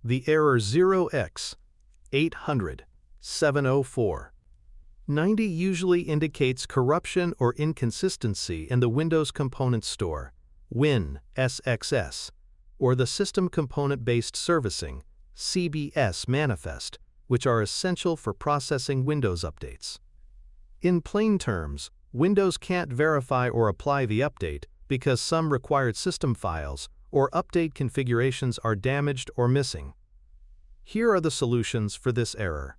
The error 0x80070490 usually indicates corruption or inconsistency in the Windows Component Store, WinSxS, or the System Component-Based Servicing, CBS manifest, which are essential for processing Windows updates. In plain terms, Windows can't verify or apply the update because some required system files or update configurations are damaged or missing. Here are the solutions for this error.